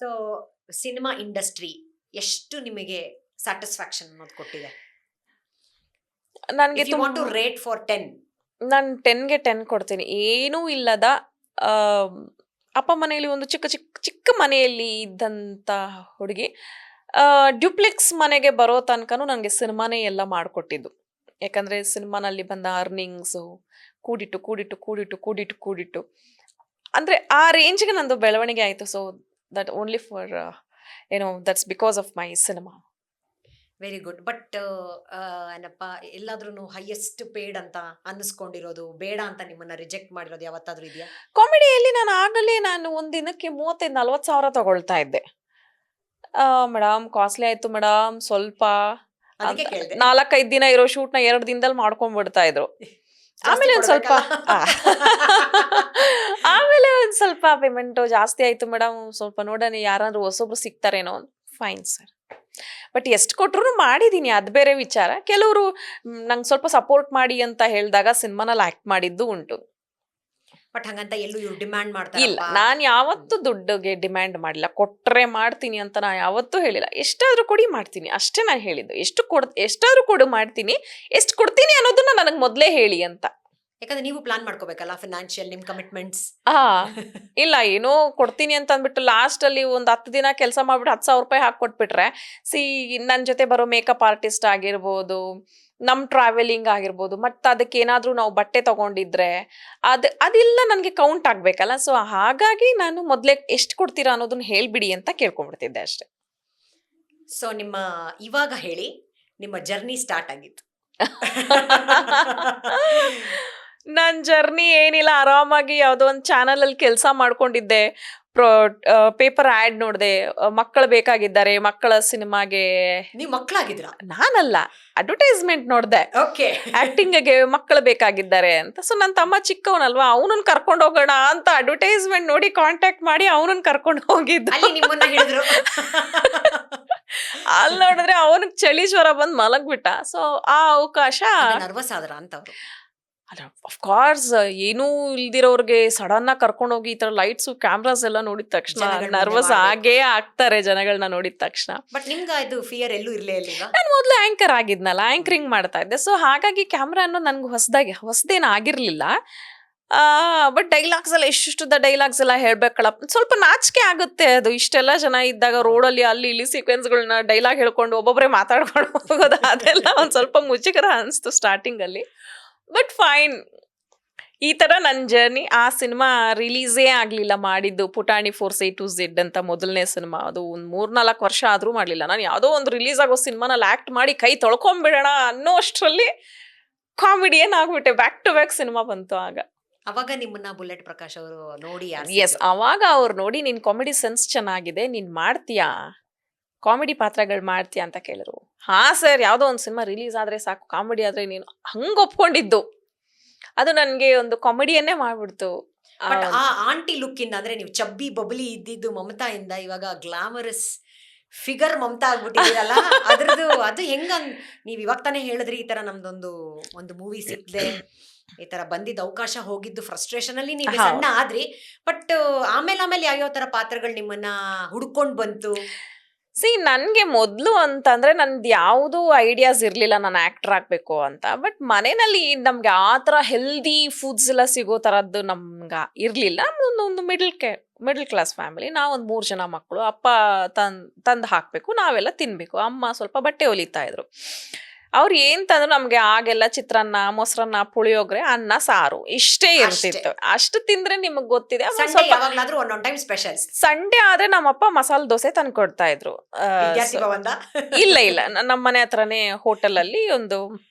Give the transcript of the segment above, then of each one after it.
So cinema industry ಎಷ್ಟು ನಿಮಗೆ satisfaction ಅನ್ನೋದು ಕೊಟ್ಟಿದೆ? ನನಗೆ if you want to rate for 10, ನಾನು 10ಗೆ 10 ಕೊಡ್ತೀನಿ. ಏನೂ ಇಲ್ಲದ ಅಪ್ಪ ಮನೆಯಲ್ಲಿ ಒಂದು ಚಿಕ್ಕ ಚಿಕ್ಕ ಚಿಕ್ಕ ಮನೆಯಲ್ಲಿ ಇದ್ದಂಥ ಹುಡುಗಿ ಡ್ಯೂಪ್ಲೆಕ್ಸ್ ಮನೆಗೆ ಬರೋ ತನಕನೂ ನನಗೆ ಸಿನಿಮಾನೇ ಎಲ್ಲ ಮಾಡಿಕೊಟ್ಟಿದ್ದು. ಯಾಕಂದರೆ ಸಿನಿಮಾನಲ್ಲಿ ಬಂದ ಅರ್ನಿಂಗ್ಸು ಕೂಡಿಟ್ಟು ಕೂಡಿಟ್ಟು ಕೂಡಿಟ್ಟು ಕೂಡಿಟ್ಟು ಕೂಡಿಟ್ಟು ಅಂದರೆ ಆ ರೇಂಜ್ಗೆ ನಂದು ಬೆಳವಣಿಗೆ ಆಯಿತು. So that only for that's because of my cinema. Very good. But ಏನಪ್ಪ, ಎಲ್ಲಾದ್ರೂ ಹೈಯೆಸ್ಟ್ ಪೇಡ್ ಅಂತ ಅನ್ನಿಸ್ಕೊಂಡಿರೋದು, ಬೇಡ ಅಂತ ನಿಮ್ಮನ್ನ ರಿಜೆಕ್ಟ್ ಮಾಡಿರೋದು ಯಾವತ್ತಾದ್ರೂ ಇದೆಯಾ? ಕಾಮಿಡಿಯಲ್ಲಿ ನಾನು ಒಂದು ದಿನಕ್ಕೆ 35-40 ಸಾವಿರ ತಗೊಳ್ತಾ ಇದ್ದೆ. ಮೇಡಮ್ ಕಾಸ್ಟ್ಲಿ ಆಯ್ತು ಮೇಡಮ್ ಸ್ವಲ್ಪ, ಅದಕ್ಕೆ ಕೇಳಿದೆ. 4-5 ದಿನ ಇರೋ ಶೂಟ್ನ 2 ದಿನದಲ್ಲಿ ಮಾಡ್ಕೊಂಡ್ಬಿಡ್ತಾ ಇದ್ರು. ಆಮೇಲೆ ಒಂದು ಸ್ವಲ್ಪ ಆಮೇಲೆ ಒಂದು ಸ್ವಲ್ಪ ಪೇಮೆಂಟ್ ಜಾಸ್ತಿ ಆಯ್ತು ಮೇಡಮ್, ಸ್ವಲ್ಪ ನೋಡೋಣ ಯಾರಾದ್ರೂ ಹೊಸೊಬ್ರು ಸಿಗ್ತಾರೇನೋ. ಫೈನ್ ಸರ್, ಬಟ್ ಎಷ್ಟು ಕೊಟ್ರು ಮಾಡಿದೀನಿ, ಅದು ಬೇರೆ ವಿಚಾರ. ಕೆಲವರು ನಂಗೆ ಸ್ವಲ್ಪ ಸಪೋರ್ಟ್ ಮಾಡಿ ಅಂತ ಹೇಳಿದಾಗ ಸಿನಿಮಾನಲ್ಲಿ ಆಕ್ಟ್ ಮಾಡಿದ್ದು ಉಂಟು. ಬಟ್ ಹಂಗಂತ ಎಲ್ಲೂ ಇವ್ರು ಡಿಮ್ಯಾಂಡ್ ಇಲ್ಲ, ಮಾಡ್ತಾರೆ? ನಾನು ಯಾವತ್ತೂ ದುಡ್ಡಿಗೆ ಡಿಮ್ಯಾಂಡ್ ಮಾಡಿಲ್ಲ. ಕೊಟ್ಟರೆ ಮಾಡ್ತೀನಿ ಅಂತ ನಾನು ಯಾವತ್ತೂ ಹೇಳಿಲ್ಲ. ಎಷ್ಟಾದ್ರೂ ಕೊಡಿ ಮಾಡ್ತೀನಿ ಅಷ್ಟೇ ನಾನು ಹೇಳಿದ್ದು. ಎಷ್ಟಾದ್ರೂ ಕೊಡು ಮಾಡ್ತೀನಿ, ಎಷ್ಟು ಕೊಡ್ತೀನಿ ಅನ್ನೋದನ್ನ ನನಗೆ ಮೊದಲೇ ಹೇಳಿ ಅಂತ. ಯಾಕಂದ್ರೆ ನೀವು ಪ್ಲಾನ್ ಮಾಡ್ಕೋಬೇಕಲ್ಲ, ಫಿನಾನ್ಷಿಯಲ್ ನಿಮ್ ಕಮಿಟ್ಮೆಂಟ್ಸ್. ಇಲ್ಲ ಏನೋ ಕೊಡ್ತೀನಿ ಅಂತ ಅಂದ್ಬಿಟ್ಟು ಲಾಸ್ಟ್ ಅಲ್ಲಿ ಒಂದು 10 ದಿನ ಕೆಲಸ ಮಾಡ್ಬಿಟ್ಟು 10,000 ರೂಪಾಯಿ ಹಾಕೊಟ್ಬಿಟ್ರೆ, ನನ್ನ ಜೊತೆ ಬರೋ ಮೇಕಪ್ ಆರ್ಟಿಸ್ಟ್ ಆಗಿರ್ಬೋದು, ನಮ್ಮ ಟ್ರಾವೆಲಿಂಗ್ ಆಗಿರ್ಬೋದು, ಮತ್ತು ಅದಕ್ಕೆ ಏನಾದರೂ ನಾವು ಬಟ್ಟೆ ತಗೊಂಡಿದ್ರೆ ಅದೆಲ್ಲ ನನಗೆ ಕೌಂಟ್ ಆಗಬೇಕಲ್ಲ. ಸೊ ಹಾಗಾಗಿ ನಾನು ಮೊದಲೇ ಎಷ್ಟು ಕೊಡ್ತೀರಾ ಅನ್ನೋದನ್ನ ಹೇಳ್ಬಿಡಿ ಅಂತ ಕೇಳ್ಕೊಂಡ್ಬಿಡ್ತಿದ್ದೆ ಅಷ್ಟೇ. ಸೊ ನಿಮ್ಮ ಇವಾಗ ಹೇಳಿ, ನಿಮ್ಮ ಜರ್ನಿ ಸ್ಟಾರ್ಟ್ ಆಗಿತ್ತು. ನನ್ನ ಜರ್ನಿ ಏನಿಲ್ಲ, ಆರಾಮಾಗಿ ಯಾವುದೋ ಒಂದು ಚಾನಲಲ್ಲಿ ಕೆಲಸ ಮಾಡ್ಕೊಂಡಿದ್ದೆ. ಪೇಪರ್ ಆ್ಯಡ್ ನೋಡಿದೆ, ಮಕ್ಕಳು ಬೇಕಾಗಿದ್ದಾರೆ, ಮಕ್ಕಳ ಸಿನಿಮಾಗೆ. ನೀವು ಮಕ್ಕಳಾಗಿದ್ರ? ನಾನಲ್ಲ, ಅಡ್ವರ್ಟೈಸ್ಮೆಂಟ್ ನೋಡಿದೆ, ಓಕೆ, ಆಕ್ಟಿಂಗ್ಗೆ ಮಕ್ಕಳು ಬೇಕಾಗಿದ್ದಾರೆ ಅಂತ. ಸೊ ನನ್ನ ತಮ್ಮ ಚಿಕ್ಕವನಲ್ವಾ, ಅವನನ್ನ ಕರ್ಕೊಂಡು ಹೋಗೋಣ ಅಂತ ಅಡ್ವರ್ಟೈಸ್ಮೆಂಟ್ ನೋಡಿ ಕಾಂಟ್ಯಾಕ್ಟ್ ಮಾಡಿ ಅವನನ್ನ ಕರ್ಕೊಂಡು ಹೋಗಿದ್ದು. ಅಲ್ಲಿ ನಿಮ್ಮನ್ನ ಹಿಡಿದ್ರು. ಅಲ್ಲಿ ನೋಡಿದ್ರೆ ಅವನಿಗೆ ಚಳಿ ಜ್ವರ ಬಂದು ಮಲಗ್ಬಿಟ್ಟ. ಸೊ ಆ ಅವಕಾಶ. ನರ್ವಸ್ ಆದ್ರ ಅಂತ ಅವರು? ಅಫ್ಕೋರ್ಸ್, ಏನೂ ಇಲ್ದಿರೋರ್ಗೆ ಸಡನ್ ಆಗಿ ಕರ್ಕೊಂಡು ಹೋಗಿ ಈ ತರ ಲೈಟ್ಸು ಕ್ಯಾಮ್ರಾಸ್ ಎಲ್ಲ ನೋಡಿದ ತಕ್ಷಣ ನರ್ವಸ್ ಆಗೇ ಆಗ್ತಾರೆ ಜನಗಳನ್ನ ನೋಡಿದ ತಕ್ಷಣ. ಬಟ್ ನಿಮ್ಗೆ ಇದು ಫಿಯರ್ ಎಲ್ಲೂ ಇರ್ಲೇ ಇಲ್ಲ? ನಾನು ಮೊದಲು ಆಂಕರ್ ಆಗಿದ್ನಲ್ಲ, ಆಂಕರಿಂಗ್ ಮಾಡ್ತಾ ಇದ್ದೆ. ಸೊ ಹಾಗಾಗಿ ಕ್ಯಾಮ್ರಾ ಅನ್ನೋ ನನ್ಗೆ ಹೊಸದೇನು ಆಗಿರ್ಲಿಲ್ಲ. ಬಟ್ ಡೈಲಾಗ್ಸ್ ಎಲ್ಲ ಎಷ್ಟುದ ಡೈಲಾಗ್ಸ್ ಎಲ್ಲ ಹೇಳ್ಬೇಕಲ್ಲ, ಸ್ವಲ್ಪ ನಾಚಿಕೆ ಆಗುತ್ತೆ. ಅದು ಇಷ್ಟೆಲ್ಲ ಜನ ಇದ್ದಾಗ ರೋಡಲ್ಲಿ ಅಲ್ಲಿ ಇಲ್ಲಿ ಸೀಕ್ವೆನ್ಸ್ಗಳನ್ನ ಡೈಲಾಗ್ ಹೇಳ್ಕೊಂಡು ಒಬ್ಬೊಬ್ಬರೇ ಮಾತಾಡ್ಕೊಂಡು ಹೋಗೋದು, ಅದೆಲ್ಲ ಒಂದು ಸ್ವಲ್ಪ ಮುಜುಗರ ಅನಿಸ್ತು ಸ್ಟಾರ್ಟಿಂಗ್ ಅಲ್ಲಿ. ಬಟ್ ಫೈನ್, ಈ ತರ ನನ್ನ ಜರ್ನಿ. ಆ ಸಿನಿಮಾ ರಿಲೀಸೇ ಆಗ್ಲಿಲ್ಲ, ಮಾಡಿದ್ದು ಪುಟಾಣಿ ಫೋರ್ಸ್ A to Z ಅಂತ ಮೊದಲನೇ ಸಿನಿಮಾ. ಅದು ಒಂದು 3-4 ವರ್ಷ ಆದ್ರೂ ಮಾಡ್ಲಿಲ್ಲ. ನಾನು ಯಾವುದೋ ಒಂದು ರಿಲೀಸ್ ಆಗೋ ಸಿನಿಮಾನಲ್ಲಿ ಆಕ್ಟ್ ಮಾಡಿ ಕೈ ತೊಳ್ಕೊಂಡ್ಬಿಡೋಣ ಅನ್ನೋ ಅಷ್ಟರಲ್ಲಿ ಕಾಮಿಡಿಯನ್ ಆಗ್ಬಿಟ್ಟೆ. ಬ್ಯಾಕ್ ಟು ಬ್ಯಾಕ್ ಸಿನಿಮಾ ಬಂತು. ಅವಾಗ ನಿಮ್ಮನ್ನ ಬುಲೆಟ್ ಪ್ರಕಾಶ್ ಅವರು ನೋಡಿ? ಎಸ್, ಅವಾಗ ಅವ್ರು ನೋಡಿ, ನಿನ್ ಕಾಮಿಡಿ ಸೆನ್ಸ್ ಚೆನ್ನಾಗಿದೆ, ನೀನ್ ಮಾಡ್ತೀಯಾ, ಕಾಮಿಡಿ ಪಾತ್ರಗಳು ಮಾಡ್ತೀಯಾ ಅಂತ ಕೇಳಿದ್ರು. ಹಾ ಸರ್, ಯಾವುದೋ ಒಂದು ಸಿನಿಮಾ ರಿಲೀಸ್ ಆದ್ರೆ ಸಾಕು, ಕಾಮಿಡಿ ಆದ್ರೆ ನೀನು, ಹಂಗೆ ಒಪ್ಕೊಂಡಿದ್ದು. ಅದು ನನಗೆ ಒಂದು ಕಾಮಿಡಿಯನ್ನೇ ಮಾಡ್ಬಿಡ್ತು. ಬಟ್ ಆ ಆಂಟಿ ಲುಕ್ ಇಂದ, ಅಂದ್ರೆ ನೀವು ಚಬ್ಬಿ ಬಬ್ಲಿ ಇದ್ದಿದ್ದು ಮಮತಾ ಇಂದ ಇವಾಗ ಗ್ಲಾಮರಸ್ ಫಿಗರ್ ಮಮತಾ ಆಗ್ಬಿಟ್ಟಿದ್ದೀರಲ್ಲ, ಅದ್ರದ್ದು ಅದು ಹೆಂಗ? ನೀವ್ ಇವಾಗ ತಾನೇ ಹೇಳಿದ್ರಿ, ಈ ತರ ಒಂದು ಮೂವಿ ಸಿಕ್ದೆ, ಈ ತರ ಬಂದಿದ್ದ ಅವಕಾಶ ಹೋಗಿದ್ದು ಫ್ರಸ್ಟ್ರೇಷನ್ ಅಲ್ಲಿ ನೀವು ಸಣ್ಣ ಆದ್ರಿ. ಬಟ್ ಆಮೇಲೆ ಯಾವ್ಯಾವ ತರ ಪಾತ್ರಗಳು ನಿಮ್ಮನ್ನ ಹುಡ್ಕೊಂಡ್ ಬಂತು? ನನ್ಗೆ ಮೊದಲು ಅಂತಂದ್ರೆ ನಂದು ಯಾವುದು ಐಡಿಯಾಸ್ ಇರ್ಲಿಲ್ಲ ನಾನು ಆಕ್ಟರ್ ಆಗ್ಬೇಕು ಅಂತ. ಬಟ್ ಮನೆಯಲ್ಲಿ ನಮ್ಗೆ ಆ ತರ ಹೆಲ್ದಿ ಫುಡ್ಸ್ ಎಲ್ಲ ಸಿಗೋ ತರದ್ದು ನಮ್ಗ ಇರ್ಲಿಲ್ಲ. ಒಂದು ಮಿಡಲ್ ಕ್ಲಾಸ್ ಫ್ಯಾಮಿಲಿ, ನಾವೊಂದು 3 ಜನ ಮಕ್ಕಳು. ಅಪ್ಪ ತಂದು ಹಾಕ್ಬೇಕು, ನಾವೆಲ್ಲ ತಿನ್ಬೇಕು. ಅಮ್ಮ ಸ್ವಲ್ಪ ಬಟ್ಟೆ ಹೊಲಿತಾ ಇದ್ರು. ಅವ್ರು ಏನ್ ತಂದ್ರು ನಮ್ಗೆ ಆಗೆಲ್ಲ ಚಿತ್ರಾನ್ನ, ಮೊಸರನ್ನ, ಪುಳಿಯೋಗರೆ, ಅನ್ನ, ಸಾರು ಇಷ್ಟೇ ಇರ್ತಿತ್ತು. ಅಷ್ಟು ತಿಂದ್ರೆ ನಿಮಗ್ ಗೊತ್ತಿದೆ. ಸಂಡೇ ಆದ್ರೆ ನಮ್ಮಪ್ಪ ಮಸಾಲೆ ದೋಸೆ ತಂದು ಕೊಡ್ತಾ ಇದ್ರು. ಇಲ್ಲ, ನಮ್ಮ ಮನೆ ಹತ್ರನೇ ಹೋಟೆಲ್ ಅಲ್ಲಿ ಒಂದು,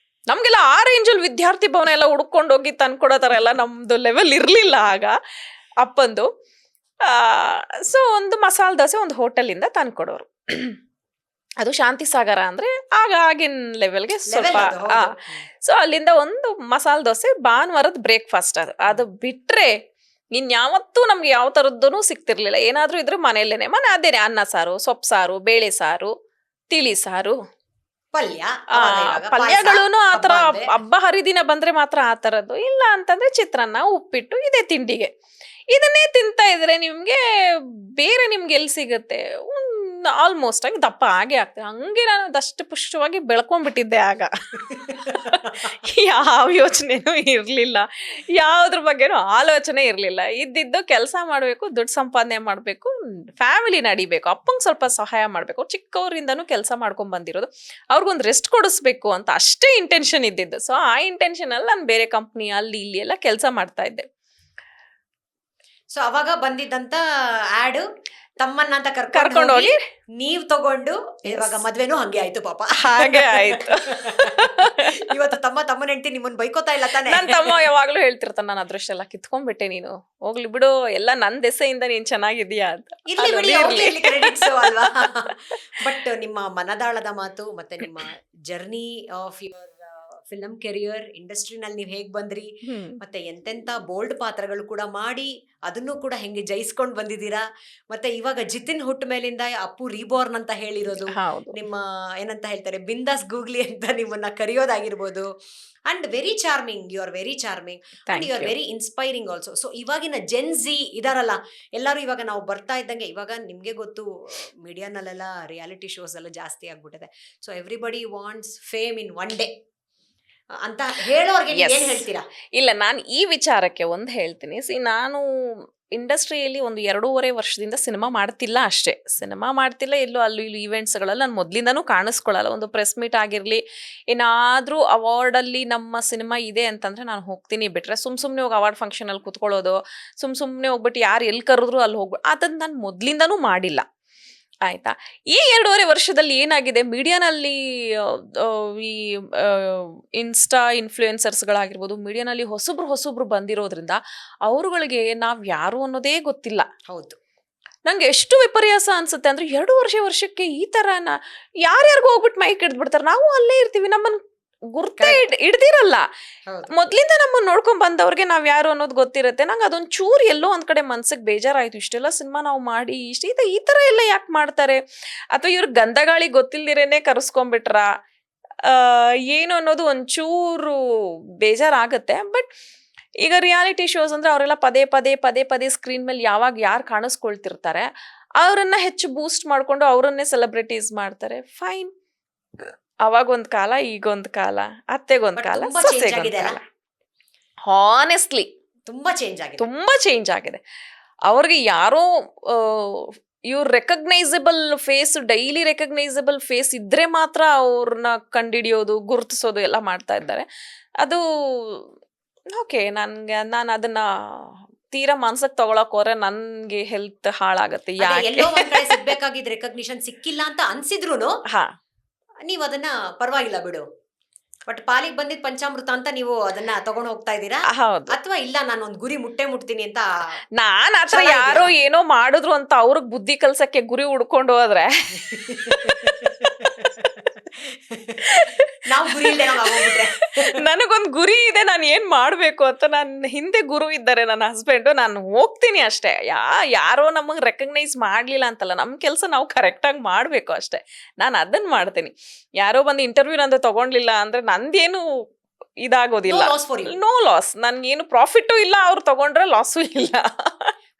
ನಮ್ಗೆಲ್ಲ ಆ ರೇಂಜಲ್ಲಿ ವಿದ್ಯಾರ್ಥಿ ಭವನ ಎಲ್ಲ ಹುಡ್ಕೊಂಡು ಹೋಗಿ ತಂದ್ಕೊಡೋ ತರ ಎಲ್ಲ ನಮ್ದು ಲೆವೆಲ್ ಇರ್ಲಿಲ್ಲ ಆಗ ಅಪ್ಪಂದು. ಸೊ ಒಂದು ಮಸಾಲೆ ದೋಸೆ ಒಂದು ಹೋಟೆಲಿಂದ ತಂದ್ಕೊಡೋರು. ಅದು ಶಾಂತಿ ಸಾಗರ ಅಂದ್ರೆ ಆಗಿನ ಲೆವೆಲ್ಗೆ ಸ್ವಲ್ಪ. ಸೊ ಅಲ್ಲಿಂದ ಒಂದು ಮಸಾಲೆ ದೋಸೆ, ಭಾನುವಾರದ ಬ್ರೇಕ್ಫಾಸ್ಟ್. ಅದು ಬಿಟ್ರೆ ಇನ್ಯಾವತ್ತೂ ನಮ್ಗೆ ಯಾವ ಥರದ್ದೂ ಸಿಗ್ತಿರ್ಲಿಲ್ಲ. ಏನಾದರೂ ಇದ್ರೆ ಮನೆಯಲ್ಲೇನೆ, ಅದೇನೆ ಅನ್ನ ಸಾರು, ಸೊಪ್ಪು ಸಾರು, ಬೇಳೆ ಸಾರು, ತಿಳಿ ಸಾರು, ಪಲ್ಯಗಳೂ ಆ ಥರ. ಹಬ್ಬ ಹರಿದಿನ ಬಂದ್ರೆ ಮಾತ್ರ ಆ ಥರದ್ದು. ಇಲ್ಲ ಅಂತಂದ್ರೆ ಚಿತ್ರಾನ್ನ, ಉಪ್ಪಿಟ್ಟು, ಇದೇ ತಿಂಡಿಗೆ. ಇದನ್ನೇ ತಿಂತಾ ಇದ್ರೆ ನಿಮ್ಗೆ ಬೇರೆ ನಿಮ್ಗೆ ಎಲ್ಲಿ ಸಿಗುತ್ತೆ? ಆಲ್ಮೋಸ್ಟ್ ಆಗಿ ದಪ್ಪ ಆಗೇ ಆಗ್ತದೆ. ಹಂಗೆ ನಾನು ದಷ್ಟು ಪುಷ್ಟವಾಗಿ ಬೆಳ್ಕೊಂಡ್ಬಿಟ್ಟಿದ್ದೆ ಆಗ. ಯಾವ ಯೋಚನೆನೂ ಇರ್ಲಿಲ್ಲ, ಯಾವ್ದ್ರ ಬಗ್ಗೆನೂ ಆಲೋಚನೆ ಇರ್ಲಿಲ್ಲ. ಇದ್ದಿದ್ದು ಕೆಲಸ ಮಾಡ್ಬೇಕು, ದುಡ್ಡು ಸಂಪಾದನೆ ಮಾಡ್ಬೇಕು, ಫ್ಯಾಮಿಲಿ ನಡಿಬೇಕು, ಅಪ್ಪಂಗೆ ಸ್ವಲ್ಪ ಸಹಾಯ ಮಾಡ್ಬೇಕು. ಚಿಕ್ಕವರಿಂದನೂ ಕೆಲಸ ಮಾಡ್ಕೊಂಡ್ ಬಂದಿರೋದು, ಅವ್ರಿಗೊಂದು ರೆಸ್ಟ್ ಕೊಡಿಸ್ಬೇಕು ಅಂತ ಅಷ್ಟೇ ಇಂಟೆನ್ಷನ್ ಇದ್ದಿದ್ದು. ಸೊ ಆ ಇಂಟೆನ್ಷನ್ ಅಲ್ಲಿ ನಾನು ಬೇರೆ ಕಂಪ್ನಿ ಅಲ್ಲಿ ಇಲ್ಲಿ ಎಲ್ಲ ಕೆಲಸ ಮಾಡ್ತಾ ಇದ್ದೆ. ಸೊ ಅವಾಗ ಬಂದಿದ್ದಂತ ಆಡ್ ತಮ್ಮನ್ನ ಅಂತ ಕರ್ಕೊಂಡು ಕರ್ಕೊಂಡು ಹೋಗಿ ಹೋಗಿ ನೀವ್ ತಗೊಂಡು ಇವಾಗ ಮದ್ವೆನೂ ಹಂಗೆ ಆಯ್ತು ಪಾಪ. ಹಾಗೆ ಆಯ್ತು. ಇವತ್ತು ತಮ್ಮನ ಹೆಂಡತಿ ನಿಮ್ಮನ್ನ ಬೈಕೋತಾ ಇಲ್ಲ ತಾನೆ? ನನ್ ತಮ್ಮ ಯಾವಾಗ್ಲೂ ಹೇಳ್ತಿರ್ತಾನ, ನಾನು ಅದೃಷ್ಟ ಎಲ್ಲ ಕಿತ್ಕೊಂಡ್ಬಿಟ್ಟೆ, ನೀನು ಹೋಗ್ಲಿ ಬಿಡು, ಎಲ್ಲ ನನ್ ದೆಸೆಯಿಂದ ನೀನ್ ಚೆನ್ನಾಗಿದ್ದೀಯಾ ಅಂತ. ಇರ್ಲಿ ಬಿಡಿ, ಅವ್ರಿಗೆ ಇರ್ಲಿ credits ಅಲ್ವಾ? ಬಟ್ ನಿಮ್ಮ ಮನದಾಳದ ಮಾತು ಮತ್ತೆ ನಿಮ್ಮ journey of your film career, ಇಂಡಸ್ಟ್ರಿನಲ್ಲಿ ನೀವು ಹೇಗ್ ಬಂದ್ರಿ, ಮತ್ತೆ ಎಂತೆಂತ ಬೋಲ್ಡ್ ಪಾತ್ರಗಳು ಕೂಡ ಮಾಡಿ ಅದನ್ನು ಕೂಡ ಹೆಂಗೆ ಜಯಿಸ್ಕೊಂಡ್ ಬಂದಿದ್ದೀರಾ, ಮತ್ತೆ ಇವಾಗ ಜಿತಿನ್ ಹುಟ್ಟ ಮೇಲಿಂದ ಅಪ್ಪು ರೀಬೋರ್ನ್ ಅಂತ ಹೇಳಿರೋದು, ಹೌದು. ನಿಮ್ಮ ಏನಂತ ಹೇಳ್ತಾರೆ ಬಿಂದಾಸ್ ಗೂಗ್ಲಿ ಅಂತ ನಿಮ್ಮನ್ನ ಕರೆಯೋದಾಗಿರ್ಬೋದು. And very charming, you are very charming and Thank you are you. Very inspiring also. So ಇವಾಗಿನ ಜೆನ್ ಝಿ ಇದಾರಲ್ಲ ಎಲ್ಲರೂ, ಇವಾಗ ನಾವು ಬರ್ತಾ ಇದ್ದಂಗೆ, ಇವಾಗ ನಿಮ್ಗೆ ಗೊತ್ತು ಮೀಡಿಯಾನಲ್ಲೆಲ್ಲ ರಿಯಾಲಿಟಿ ಶೋಸ್ ಎಲ್ಲ ಜಾಸ್ತಿ ಆಗ್ಬಿಟ್ಟಿದೆ. So everybody wants fame in one day ಅಂತ ಹೇಳೋರ್ಗೆ Yes. ಏನ್ ಹೇಳ್ತೀರಾ? ಇಲ್ಲ, ನಾನು ಈ ವಿಚಾರಕ್ಕೆ ಒಂದು ಹೇಳ್ತೀನಿ. ನಾನು ಇಂಡಸ್ಟ್ರಿಯಲ್ಲಿ ಒಂದು 2.5 ವರ್ಷದಿಂದ ಸಿನಿಮಾ ಮಾಡ್ತಿಲ್ಲ ಅಷ್ಟೇ. ಸಿನಿಮಾ ಮಾಡ್ತಿಲ್ಲ, ಎಲ್ಲೋ ಅಲ್ಲಿ ಇಲ್ಲಿ ಈವೆಂಟ್ಸ್ಗಳಲ್ಲಿ ನಾನು ಮೊದಲಿಂದನೂ ಕಾಣಿಸ್ಕೊಳ್ಳಲ್ಲ. ಒಂದು ಪ್ರೆಸ್ ಮೀಟ್ ಆಗಿರಲಿ, ಏನಾದರೂ ಅವಾರ್ಡಲ್ಲಿ ನಮ್ಮ ಸಿನಿಮಾ ಇದೆ ಅಂತಂದರೆ ನಾನು ಹೋಗ್ತೀನಿ. ಬಿಟ್ಟರೆ ಸುಮ್ಮನೆ ಹೋಗಿ ಅವಾರ್ಡ್ ಫಂಕ್ಷನಲ್ಲಿ ಕೂತ್ಕೊಳ್ಳೋದು, ಸುಮ್ಮನೆ ಹೋಗ್ಬಿಟ್ಟು ಯಾರು ಎಲ್ಲಿ ಕರೆದ್ರು ಅಲ್ಲಿ ಹೋಗ್ಬಿಟ್ಟು, ಅದನ್ನು ನಾನು ಮೊದಲಿಂದನೂ ಮಾಡಿಲ್ಲ. ಆಯ್ತಾ? ಈ 2.5 ವರ್ಷದಲ್ಲಿ ಏನಾಗಿದೆ, ಮೀಡಿಯಾನಲ್ಲಿ ಈ ಇನ್ಸ್ಟಾ ಇನ್ಫ್ಲೂಯೆನ್ಸರ್ಸ್ಗಳಾಗಿರ್ಬೋದು, ಮೀಡಿಯಾನಲ್ಲಿ ಹೊಸಬ್ರು ಬಂದಿರೋದ್ರಿಂದ ಅವ್ರುಗಳಿಗೆ ನಾವು ಯಾರು ಅನ್ನೋದೇ ಗೊತ್ತಿಲ್ಲ. ಹೌದು, ನಂಗೆ ಎಷ್ಟು ವಿಪರ್ಯಾಸ ಅನ್ಸುತ್ತೆ ಅಂದ್ರೆ, 2 ವರ್ಷಕ್ಕೆ ಈ ತರನ ಯಾರ್ಯಾರಿಗೂ ಹೋಗ್ಬಿಟ್ಟು ಮೈಕ್ ಹಿಡ್ದ್ಬಿಡ್ತಾರೆ. ನಾವು ಅಲ್ಲೇ ಇರ್ತೀವಿ, ನಮ್ಮನ್ನ ಗುರ್ತೇ ಹಿಡ್ದಿರಲ್ಲ. ಹೌದು. ಮೊದ್ಲಿಂದ ನಮ್ಮನ್ನ ನೋಡ್ಕೊಂಡ್ ಬಂದವ್ರಿಗೆ ನಾವ್ ಯಾರು ಅನ್ನೋದು ಗೊತ್ತಿರುತ್ತೆ. ನಂಗೆ ಅದೊಂದ್ ಚೂರು ಎಲ್ಲೋ ಒಂದ್ ಕಡೆ ಮನ್ಸಿಗೆ ಬೇಜಾರಾಯ್ತು. ಇಷ್ಟೆಲ್ಲ ಸಿನಿಮಾ ನಾವು ಮಾಡಿ ಈ ತರ ಎಲ್ಲ ಯಾಕೆ ಮಾಡ್ತಾರೆ, ಅಥವಾ ಇವ್ರ ಗಂಧಗಾಳಿ ಗೊತ್ತಿಲ್ದಿರೇನೆ ಕರೆಸ್ಕೊಂಡ್ಬಿಟ್ರ ಏನು ಅನ್ನೋದು ಒಂಚೂರು ಬೇಜಾರಾಗತ್ತೆ. ಬಟ್ ಈಗ ರಿಯಾಲಿಟಿ ಶೋಸ್ ಅಂದ್ರೆ ಅವರೆಲ್ಲ ಪದೇ ಸ್ಕ್ರೀನ್ ಮೇಲೆ ಯಾವಾಗ ಯಾರು ಕಾಣಿಸ್ಕೊಳ್ತಿರ್ತಾರೆ ಅವರನ್ನ ಹೆಚ್ಚು ಬೂಸ್ಟ್ ಮಾಡ್ಕೊಂಡು ಅವರನ್ನೇ ಸೆಲೆಬ್ರಿಟೀಸ್ ಮಾಡ್ತಾರೆ. ಫೈನ್, ಅವಾಗೊಂದ್ ಕಾಲ, ಈಗೊಂದ್ ಕಾಲ, ಅತ್ತೆಗೊಂದ್ But ಕಾಲ, ತುಂಬಾ change ಸೊಸೆಗೊಂದ್ ಆಗಿದೆ ಕಾಲ. ಅಲ್ಲ? ಹಾನೆಸ್ಟ್ಲಿ ತುಂಬಾ ಚೇಂಜ್ ಆಗಿದೆ. ತುಂಬಾ ಚೇಂಜ್ ಆಗಿದೆ. ಅವ್ರಿಗೆ ಯಾರೋ ಇವ್ರ recognisable face, daily recognisable face ಇದ್ರೆ ಮಾತ್ರ ಅವ್ರನ್ನ ಕಂಡಿಡಿಯೋದು, ಗುರುತಿಸೋದು ಎಲ್ಲ ಮಾಡ್ತಾ ಇದ್ದಾರೆ. ಅದು ಓಕೆ, ನಾನು ಅದನ್ನ ತೀರಾ ಮನ್ಸಕ್ ತಗೊಳಕ್ ಹೋದ್ರೆ ನನ್ಗೆ ಹೆಲ್ತ್ ಹಾಳಾಗತ್ತೆ. ಅದೇ ಯಾಕೆ? ಎಲ್ಲೋ ಒಂದ್ ಕಡೆ ಸಿಗ್ಬೇಕಾಗಿದ್ ರೆಕಗ್ನಿಷನ್ ಸಿಕ್ಕಿಲ್ಲ ಅಂತ ಅನ್ಸಿದ್ರುನು ಹಾ, ನೀವ್ ಅದನ್ನ ಪರವಾಗಿಲ್ಲ ಬಿಡು, ಬಟ್ ಪಾಲಿಗೆ ಬಂದಿದ್ ಪಂಚಾಮೃತ ಅಂತ ನೀವು ಅದನ್ನ ತಗೊಂಡ್ ಹೋಗ್ತಾ ಇದ್ದೀರಾ, ಹೌದು. ಅಥವಾ ಇಲ್ಲ ನಾನು ಒಂದ್ ಗುರಿ ಮುಟ್ತೀನಿ ಅಂತ? ನಾನ್ ಆತರ ಚೆನ್ನಾಗಿದ್ಯಾ? ಯಾರೋ ಏನೋ ಮಾಡಿದ್ರು ಅಂತ ಅವ್ರಿಗೆ ಬುದ್ಧಿ ಕಲ್ಸಕ್ಕೆ ಗುರಿ ಹುಡ್ಕೊಂಡು ಹೋದ್ರೆ ನಾವು ಗುರಿ ಇಲ್ದೆ ನಾವ್ ಆಗೋಗ್ಬಿಟ್ರೆ ನನಗೊಂದ್ ಗುರಿ ಇದೆ, ನಾನು ಏನ್ ಮಾಡ್ಬೇಕು ಅಂತ. ನನ್ನ ಹಿಂದೆ ಗುರು ಇದ್ದಾರೆ, ನನ್ನ ಹಸ್ಬೆಂಡು. ನಾನು ಹೋಗ್ತೀನಿ ಅಷ್ಟೇ. ಯಾರೋ ನಮಗ್ ರೆಕಗ್ನೈಸ್ ಮಾಡ್ಲಿಲ್ಲ ಅಂತಲ್ಲ, ನಮ್ ಕೆಲ್ಸ ನಾವು ಕರೆಕ್ಟಾಗಿ ಮಾಡ್ಬೇಕು ಅಷ್ಟೇ. ನಾನು ಅದನ್ನ ಮಾಡ್ತೀನಿ. ಯಾರೋ ಬಂದು ಇಂಟರ್ವ್ಯೂ ನಂದು ತಗೊಂಡ್ಲಿಲ್ಲ ಅಂದ್ರೆ ನಂದೇನು ಇದಾಗೋದಿಲ್ಲ. No loss for you. No loss, ನನ್ಗೇನು ಪ್ರಾಫಿಟು ಇಲ್ಲ, ಅವ್ರು ತಗೊಂಡ್ರೆ ಲಾಸು ಇಲ್ಲ.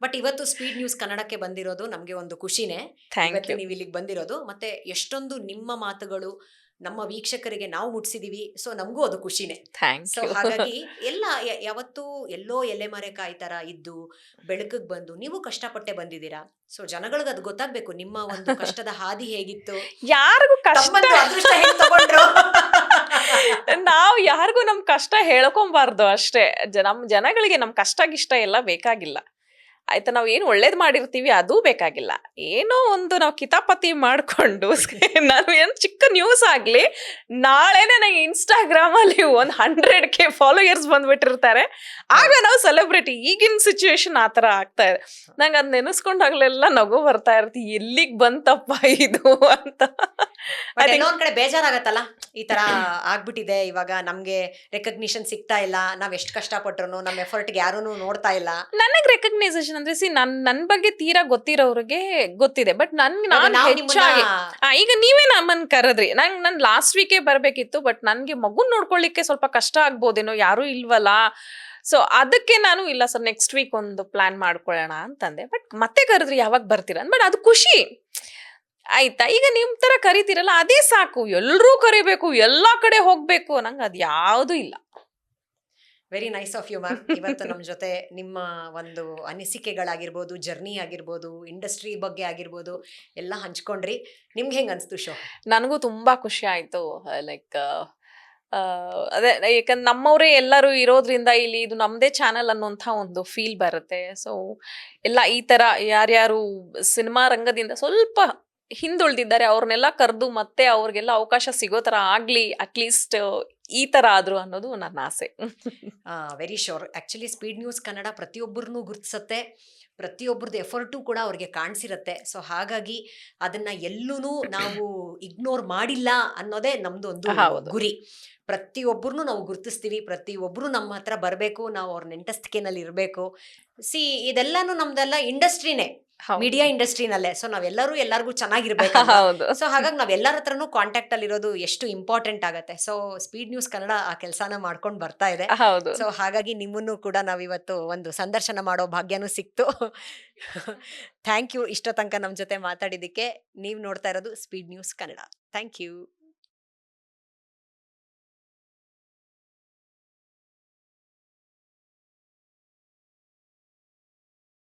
ಬಟ್ ಇವತ್ತು ಸ್ಪೀಡ್ ನ್ಯೂಸ್ ಕನ್ನಡಕ್ಕೆ ಬಂದಿರೋದು ನಮ್ಗೆ ಒಂದು ಖುಷಿನೇ. ಥ್ಯಾಂಕ್ ಇವತ್ತು ಯು. ನೀವು ಇಲ್ಲಿಗೆ ಬಂದಿರೋದು, ಮತ್ತೆ ಎಷ್ಟೊಂದು ನಿಮ್ಮ ಮಾತುಗಳು ನಮ್ಮ ವೀಕ್ಷಕರಿಗೆ ನಾವು ಮುಟ್ಸಿದೀವಿ. ಸೊ ನಮಗೂ ಅದು ಖುಷಿನೇ. Thank so you. ಹಾಗಾಗಿ ಎಲ್ಲ ಯಾವತ್ತೂ ಎಲ್ಲೋ ಎಲೆಮರೆಕಾಯಿ ತರ ಇದ್ದು ಬೆಳಕಿಗೆ ಬಂದು ನೀವು ಕಷ್ಟಪಟ್ಟೆ ಬಂದಿದ್ದೀರಾ. ಸೊ ಜನಗಳಿಗೆ ಅದು ಗೊತ್ತಾಗ್ಬೇಕು, ನಿಮ್ಮ ಒಂದು ಕಷ್ಟದ ಹಾದಿ ಹೇಗಿತ್ತು, ಯಾರಿಗೂ ಕಷ್ಟ ತಮ್ಮಂದು ಅದೃಷ್ಟ ಹೇಗ್ ತಗೊಂಡ್ರು. ನಾವು ಯಾರಿಗೂ ನಮ್ ಕಷ್ಟ ಹೇಳ್ಕೊಂಬಾರ್ದು ಅಷ್ಟೇ. ನಮ್ ಜನಗಳಿಗೆ ನಮ್ ಕಷ್ಟ ಗಿಷ್ಟ ಎಲ್ಲ ಬೇಕಾಗಿಲ್ಲ. ಆಯ್ತಾ, ನಾವ್ ಏನು ಒಳ್ಳೇದ್ ಮಾಡಿರ್ತೀವಿ ಅದು ಬೇಕಾಗಿಲ್ಲ. ಏನೋ ಒಂದು ನಾವು ಕಿತಾಪತಿ ಮಾಡ್ಕೊಂಡು ನಾನು ಏನ್ ಚಿಕ್ಕ ನ್ಯೂಸ್ ಆಗ್ಲಿ, ನಾಳೆನೆ ನನಗೆ ಇನ್ಸ್ಟಾಗ್ರಾಮ್ ಅಲ್ಲಿ 100K ಫಾಲೋಯರ್ಸ್ ಬಂದ್ಬಿಟ್ಟಿರ್ತಾರೆ, ಆಗ ನಾವು ಸೆಲೆಬ್ರಿಟಿ. ಈಗಿನ ಸಿಚುವೇಶನ್ ಆತರ ಆಗ್ತಾ ಇದೆ. ನಂಗೆ ಅದ್ ನೆನೆಸ್ಕೊಂಡಾಗ್ಲೆಲ್ಲ ನಗು ಬರ್ತಾ ಇರ್ತಿ, ಎಲ್ಲಿಗ್ ಬಂತಪ್ಪ ಇದು ಅಂತ. ಬಟ್ ಎಲ್ಲೋ ಒಂದ್ ಕಡೆ ಬೇಜಾರಾಗತ್ತಲ್ಲ, ಈ ತರ ಆಗ್ಬಿಟ್ಟಿದೆ, ಇವಾಗ ನಮ್ಗೆ ರೆಕಗ್ನಿಷನ್ ಸಿಗ್ತಾ ಇಲ್ಲ, ನಾವ್ ಎಷ್ಟ್ ಕಷ್ಟಪಟ್ರು ನಮ್ ಎಫರ್ಟ್ಗೆ ಯಾರೂ ನೋಡ್ತಾ ಇಲ್ಲ. ನನಗ್ ರೆಕಗ್ನೈಸೇಷನ್ ಅಂದ್ರೆ ನನ್ ಬಗ್ಗೆ ತೀರಾ ಗೊತ್ತಿರೋರಿಗೆ ಗೊತ್ತಿದೆ. ಬಟ್ ನಾನು ನಾವು ಹೆಚ್ಚಾಗಿ ನಿಮ್ಮನ್ನ ಈಗ ನೀವೇ ನಮ್ಮನ್ ಕರೆದ್ರಿ, ನನ್ ಲಾಸ್ಟ್ ವೀಕೇ ಬರ್ಬೇಕಿತ್ತು. ಬಟ್ ನನ್ಗೆ ಮಗುನ್ ನೋಡ್ಕೊಳ್ಳಿಕ್ಕೆ ಸ್ವಲ್ಪ ಕಷ್ಟ ಆಗ್ಬೋದೇನೋ, ಯಾರು ಇಲ್ವಲ್ಲ, ಸೊ ಅದಕ್ಕೆ ನಾನು ಇಲ್ಲ ಸರ್ ನೆಕ್ಸ್ಟ್ ವೀಕ್ ಒಂದು ಪ್ಲಾನ್ ಮಾಡ್ಕೊಳ್ಳೋಣ ಅಂತಂದೆ. ಬಟ್ ಮತ್ತೆ ಕರೆದ್ರಿ ಯಾವಾಗ ಬರ್ತೀರಾ ಬಟ್ ಅದು ಖುಷಿ ಆಯ್ತಾ. ಈಗ ನಿಮ್ ತರ ಕರಿತೀರಲ್ಲ ಅದೇ ಸಾಕು, ಎಲ್ರೂ ಕರಿಬೇಕು, ಎಲ್ಲಾ ಕಡೆ ಹೋಗ್ಬೇಕು, ನಂಗೆ ಅದ್ ಯಾವ್ದು ಇಲ್ಲ. Very nice of you ma'am. ಇವತ್ತು ನಮ್ಮ ಜೊತೆ ನಿಮ್ಮ ಒಂದು ಅನಿಸಿಕೆಗಳಾಗಿರ್ಬೋದು, ಜರ್ನಿ ಆಗಿರ್ಬೋದು, ಇಂಡಸ್ಟ್ರಿ ಬಗ್ಗೆ ಆಗಿರ್ಬೋದು ಎಲ್ಲ ಹಂಚ್ಕೊಂಡ್ರಿ. ನಿಮ್ಗೆ ಹೆಂಗ್ ಅನ್ಸ್ತು ಶೋ? ನನಗೂ ತುಂಬಾ ಖುಷಿ ಆಯ್ತು. ಲೈಕ್ ಅದೇ ಯಾಕಂದ್ರೆ ನಮ್ಮವರೇ ಎಲ್ಲರೂ ಇರೋದ್ರಿಂದ ಇಲ್ಲಿ ಇದು ನಮ್ದೇ ಚಾನಲ್ ಅನ್ನೋಂಥ ಒಂದು ಫೀಲ್ ಬರುತ್ತೆ. ಸೊ ಎಲ್ಲ ಈ ತರ ಯಾರ್ಯಾರು ಸಿನಿಮಾ ರಂಗದಿಂದ ಸ್ವಲ್ಪ ಹಿಂದುಳಿದಿದ್ದಾರೆ ಅವ್ರನ್ನೆಲ್ಲ ಕರೆದು ಮತ್ತೆ ಅವ್ರಿಗೆಲ್ಲ ಅವಕಾಶ ಸಿಗೋ ತರ ಆಗ್ಲಿ, ಅಟ್ಲೀಸ್ಟ್ ಈ ತರ ಆದ್ರು ಅನ್ನೋದು ನನ್ನ ಆಸೆ. Very sure. Actually speed news Kannada ಪ್ರತಿಯೊಬ್ಬರನ್ನೂ ಗುರುತಿಸುತ್ತೆ, ಪ್ರತಿಯೊಬ್ಬರದ್ದು ಎಫರ್ಟು ಕೂಡ ಅವ್ರಿಗೆ ಕಾಣಿಸಿರುತ್ತೆ. ಸೊ ಹಾಗಾಗಿ ಅದನ್ನ ಎಲ್ಲೂ ನಾವು ಇಗ್ನೋರ್ ಮಾಡಿಲ್ಲ ಅನ್ನೋದೇ ನಮ್ದು ಒಂದು ಹೌದು. ಗುರಿ. ಪ್ರತಿಯೊಬ್ಬರನ್ನೂ ನಾವು ಗುರುತಿಸ್ತೀವಿ, ಪ್ರತಿಯೊಬ್ಬರು ನಮ್ಮ ಹತ್ರ ಬರಬೇಕು, ನಾವು ಅವ್ರ ನೆಂಟಸ್ತಿಕೆನಲ್ಲಿ ಇರಬೇಕು. ಇದೆಲ್ಲಾನು ನಮ್ದೆಲ್ಲ ಇಂಡಸ್ಟ್ರಿನೇ, ಮೀಡಿಯಾ ಇಂಡಸ್ಟ್ರಿನಲ್ಲೇ. ಸೊ ನಾವೆಲ್ಲರೂ ಎಲ್ಲರಿಗೂ ಚೆನ್ನಾಗಿರ್ಬೇಕು. ಹೌದು. ಸೊ ಹಾಗಾಗಿ ನಾವೆಲ್ಲರ ಹತ್ರನೂ ಕಾಂಟ್ಯಾಕ್ಟ್ ಅಲ್ಲಿ ಇರೋದು ಎಷ್ಟು ಇಂಪಾರ್ಟೆಂಟ್ ಆಗತ್ತೆ. ಸೊ ಸ್ಪೀಡ್ ನ್ಯೂಸ್ ಕನ್ನಡ ಆ ಕೆಲಸನ ಮಾಡ್ಕೊಂಡು ಬರ್ತಾ ಇದೆ. ಹೌದು. ಸೊ ಹಾಗಾಗಿ ನಿಮ್ಮನ್ನು ಕೂಡ ನಾವಿವತ್ತು ಒಂದು ಸಂದರ್ಶನ ಮಾಡೋ ಭಾಗ್ಯನೂ ಸಿಕ್ತು. ಥ್ಯಾಂಕ್ ಯು ಇಷ್ಟ ತನಕ ನಮ್ಮ ಜೊತೆ ಮಾತಾಡಿದ್ದಕ್ಕೆ. ನೀವು ನೋಡ್ತಾ ಇರೋದು speed news Kannada. Thank you.